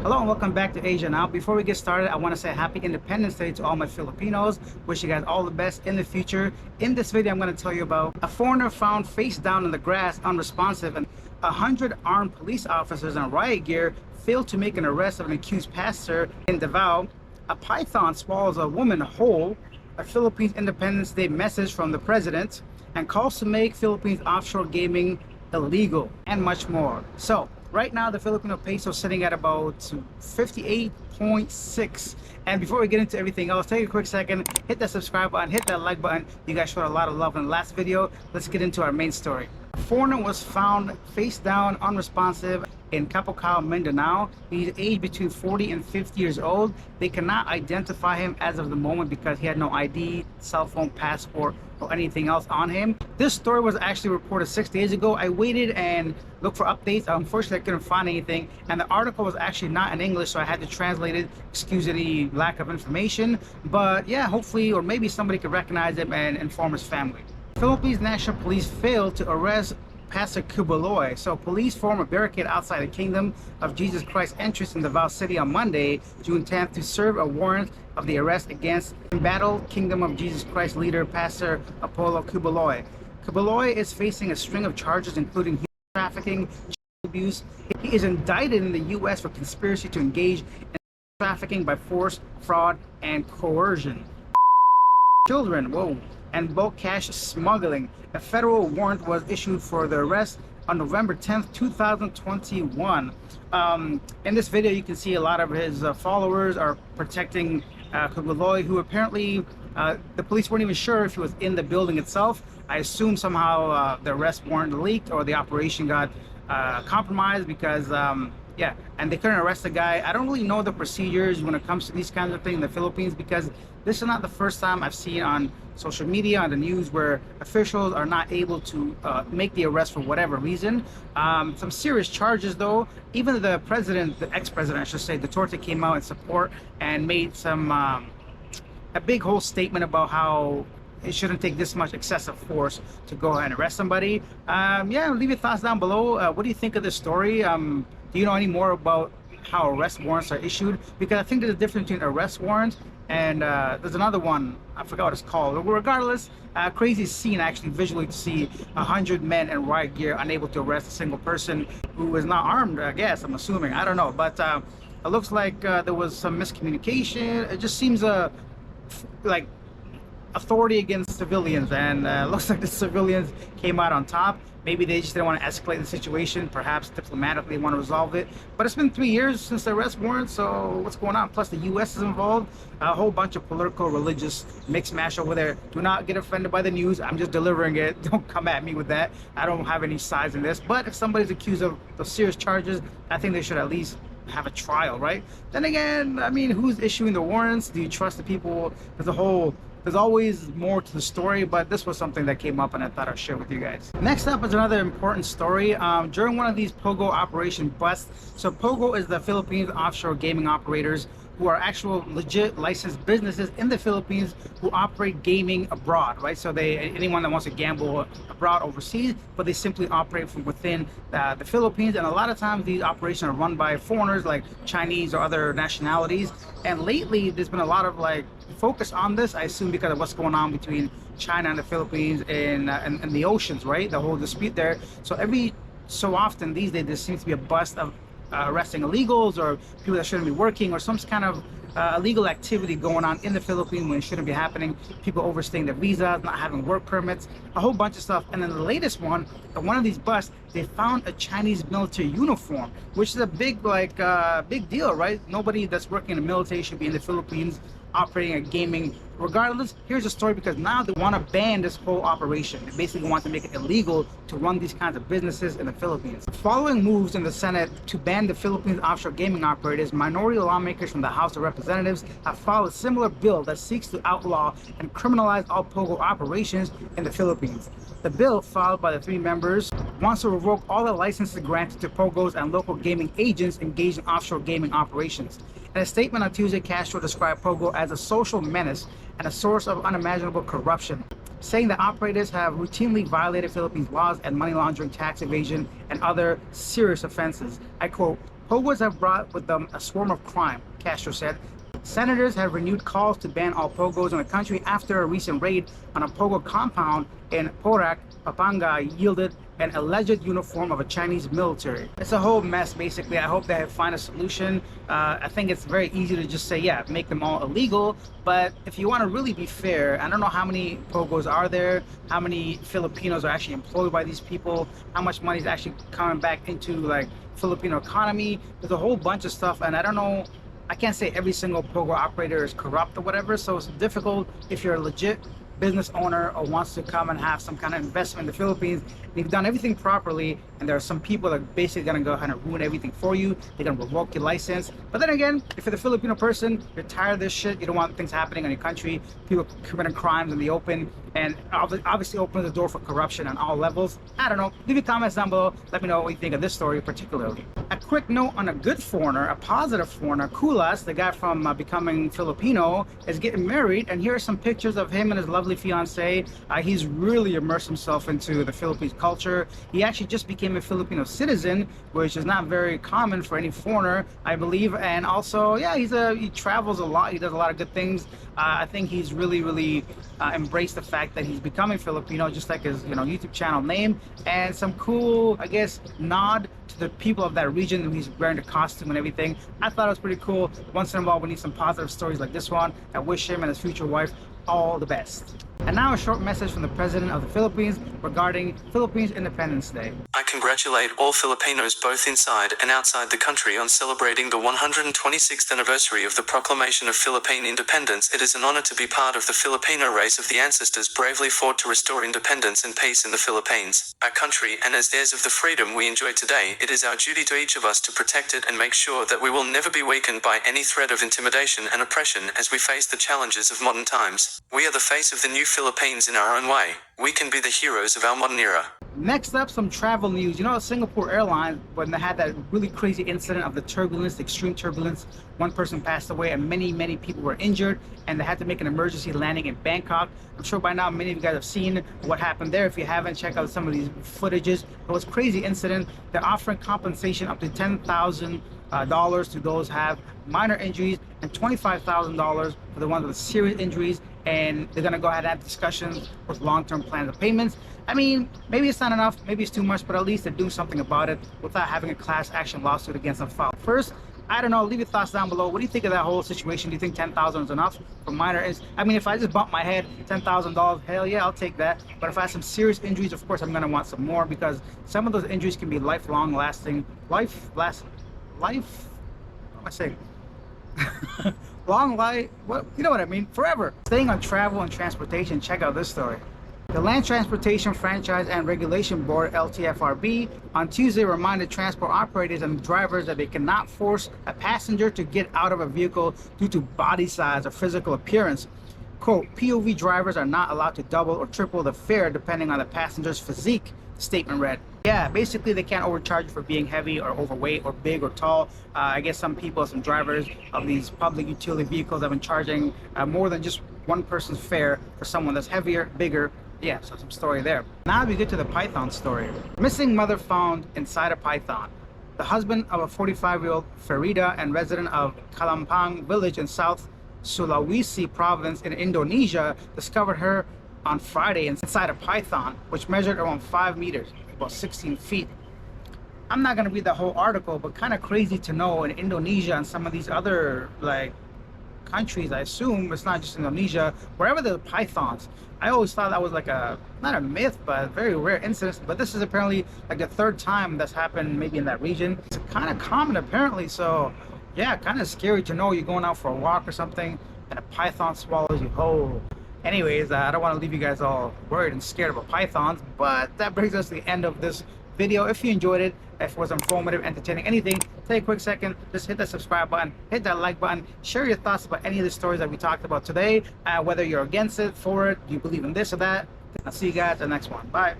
Hello and welcome back to Asia Now. Before we get started, I want to say happy Independence Day to all my Filipinos. Wish you guys all the best in the future. In this video, I'm going to tell you about a foreigner found face down in the grass, unresponsive, and 100 armed police officers in riot gear failed to make an arrest of an accused pastor in Davao. A python swallows a woman whole. A Philippines Independence Day message from the president, and calls to make Philippines offshore gaming illegal, and much more. So right now the Filipino peso is sitting at about 58.6. And before we get into everything else, take a quick second, hit that subscribe button, hit that like button. You guys showed a lot of love in the last video. Let's get into our main story. A foreigner was found face down, unresponsive in Capocao, Mindanao. He's aged between 40 and 50 years old. They cannot identify him as of the moment because he had no ID, cell phone, passport, or anything else on him. This story was actually reported 6 days ago. I waited and looked for updates. Unfortunately, I couldn't find anything, and the article was actually not in English, so I had to translate it. Excuse any lack of information, but yeah, hopefully, or maybe somebody could recognize him and inform his family. Philippines National Police failed to arrest Pastor Quiboloy. So police formed a barricade outside the Kingdom of Jesus Christ entrance in Davao City on Monday, June 10th, to serve a warrant of the arrest against embattled Kingdom of Jesus Christ leader Pastor Apollo Quiboloy. Quiboloy is facing a string of charges including human trafficking, child abuse. He is indicted in the U.S. for conspiracy to engage in trafficking by force, fraud, and coercion. Children, whoa, and bulk cash smuggling. A federal warrant was issued for the arrest on November 10th, 2021. In this video, you can see a lot of his followers are protecting Quiboloy, who apparently the police weren't even sure if he was in the building itself. I assume somehow the arrest warrant leaked or the operation got compromised because yeah, and they couldn't arrest the guy. I don't really know the procedures when it comes to these kinds of things in the Philippines, because this is not the first time I've seen on social media, on the news, where officials are not able to make the arrest for whatever reason. Some serious charges though. Even the president, the ex-president I should say, Duterte, came out in support and made some a big whole statement about how it shouldn't take this much excessive force to go ahead and arrest somebody. Yeah, leave your thoughts down below. What do you think of this story? Do you know any more about how arrest warrants are issued? Because I think there's a difference between arrest warrants and there's another one, I forgot what it's called. Regardless, crazy scene actually visually to see 100 men in riot gear unable to arrest a single person who is not armed, I guess, I'm assuming. I don't know, but it looks like there was some miscommunication. It just seems like authority against civilians, and looks like the civilians came out on top. Maybe they just didn't want to escalate the situation, perhaps diplomatically want to resolve it. But it's been 3 years since the arrest warrant, so what's going on? Plus the US is involved, a whole bunch of political, religious mix mash over there. Do not get offended by the news, I'm just delivering it. Don't come at me with that. I don't have any sides in this, but if somebody's accused of those serious charges, I think they should at least have a trial, right? Then again, I mean, who's issuing the warrants? Do you trust the people? There's always more to the story, but this was something that came up and I thought I'd share with you guys. Next up is another important story. During one of these POGO operation busts, so POGO is the Philippines offshore gaming operators who are actual legit licensed businesses in the Philippines who operate gaming abroad, right? So anyone that wants to gamble abroad, overseas, but they simply operate from within the Philippines. And a lot of times these operations are run by foreigners like Chinese or other nationalities. And lately there's been a lot of focus on this, I assume because of what's going on between China and the Philippines and the oceans, right? The whole dispute there. So every so often these days there seems to be a bust of arresting illegals or people that shouldn't be working, or some kind of illegal activity going on in the Philippines when it shouldn't be happening. People overstaying their visas, not having work permits, a whole bunch of stuff. And then the latest one, at one of these busts, they found a Chinese military uniform, which is a big big deal, right? Nobody that's working in the military should be in the Philippines operating a gaming. Regardless, here's the story, because now they want to ban this whole operation. They basically want to make it illegal to run these kinds of businesses in the Philippines. Following moves in the Senate to ban the Philippines offshore gaming operators, minority lawmakers from the House of Representatives have filed a similar bill that seeks to outlaw and criminalize all POGO operations in the Philippines. The bill, filed by the 3 members, wants to revoke all the licenses granted to POGOs and local gaming agents engaged in offshore gaming operations. In a statement on Tuesday, Castro described POGO as a social menace and a source of unimaginable corruption, saying that operators have routinely violated Philippines laws and money laundering, tax evasion, and other serious offenses. I quote, Pogos have brought with them a swarm of crime, Castro said. Senators have renewed calls to ban all pogos in the country after a recent raid on a pogo compound in Porac, Pampanga yielded an alleged uniform of a Chinese military. It's a whole mess, basically. I hope they find a solution. I think it's very easy to just say, yeah, make them all illegal. But if you want to really be fair, I don't know how many pogos are there, how many Filipinos are actually employed by these people, how much money is actually coming back into like Filipino economy. There's a whole bunch of stuff, and I don't know. I can't say every single pogo operator is corrupt or whatever, so it's difficult if you're a legit business owner or wants to come and have some kind of investment in the Philippines. You've done everything properly, and there are some people that are basically gonna go ahead and ruin everything for you. They're gonna revoke your license. But then again, if you're the Filipino person, you're tired of this shit, you don't want things happening in your country, people committing crimes in the open, and obviously opens the door for corruption on all levels. I don't know. Leave your comments down below. Let me know what you think of this story particularly. A quick note on a good foreigner, a positive foreigner. Kulas, the guy from Becoming Filipino, is getting married, and here are some pictures of him and his lovely fiancée. He's really immersed himself into the Philippines culture. He actually just became a Filipino citizen, which is not very common for any foreigner, I believe. And also, yeah, he travels a lot. He does a lot of good things. I think he's really embraced the fact that he's becoming Filipino, just like his YouTube channel name, and some cool, I guess, nod to the people of that region. He's wearing the costume and everything. I thought it was pretty cool. Once in a while we need some positive stories like this one. I wish him and his future wife all the best. And now a short message from the President of the Philippines regarding Philippines Independence Day. I congratulate all Filipinos both inside and outside the country on celebrating the 126th anniversary of the proclamation of Philippine independence. It is an honor to be part of the Filipino race of the ancestors bravely fought to restore independence and peace in the Philippines, our country, and as heirs of the freedom we enjoy today, it is our duty to each of us to protect it and make sure that we will never be weakened by any threat of intimidation and oppression as we face the challenges of modern times. We are the face of the new Philippines in our own way. We can be the heroes of our modern era. Next up, some travel news. You know, Singapore Airlines, when they had that really crazy incident of the turbulence, the extreme turbulence, one person passed away and many people were injured, and they had to make an emergency landing in Bangkok. I'm sure by now many of you guys have seen what happened there. If you haven't, check out some of these footages. It was a crazy incident. They're offering compensation up to $10,000 to those who have minor injuries and $25,000 for the ones with serious injuries, and they're gonna go ahead and have discussions with long-term plans of payments. I mean, maybe it's not enough, maybe it's too much, but at least they're doing something about it without having a class action lawsuit against them filed. First, I don't know, leave your thoughts down below. What do you think of that whole situation? Do you think 10,000 is enough for minor injuries? I mean, if I just bump my head, $10,000, hell yeah, I'll take that. But if I have some serious injuries, of course I'm gonna want some more, because some of those injuries can be lifelong lasting, what am I saying? Long life, what, you know what I mean, forever. Staying on travel and transportation, check out this story. The Land Transportation Franchise and Regulation Board, LTFRB, on Tuesday reminded transport operators and drivers that they cannot force a passenger to get out of a vehicle due to body size or physical appearance. Quote, POV drivers are not allowed to double or triple the fare depending on the passenger's physique, the statement read. Yeah, basically they can't overcharge you for being heavy or overweight or big or tall. I guess some drivers of these public utility vehicles have been charging more than just one person's fare for someone that's heavier, bigger. Yeah, so some story there. Now we get to the python story. Missing mother found inside a python. The husband of a 45-year-old Farida and resident of Kalampang village in South Sulawesi province in Indonesia discovered her on Friday inside a python, which measured around 5 meters, about 16 feet. I'm not gonna read the whole article, but kind of crazy to know in Indonesia and some of these other like countries, I assume it's not just Indonesia, wherever there are pythons. I always thought that was like not a myth, but a very rare incident. But this is apparently like the third time that's happened maybe in that region. It's kind of common apparently, so yeah, kind of scary to know you're going out for a walk or something and a python swallows you whole. Anyways, I don't want to leave you guys all worried and scared about pythons, but that brings us to the end of this video. If you enjoyed it, if it was informative, entertaining, anything, take a quick second, just hit that subscribe button, hit that like button, share your thoughts about any of the stories that we talked about today, whether you're against it, for it, do you believe in this or that. I'll see you guys in the next one. Bye.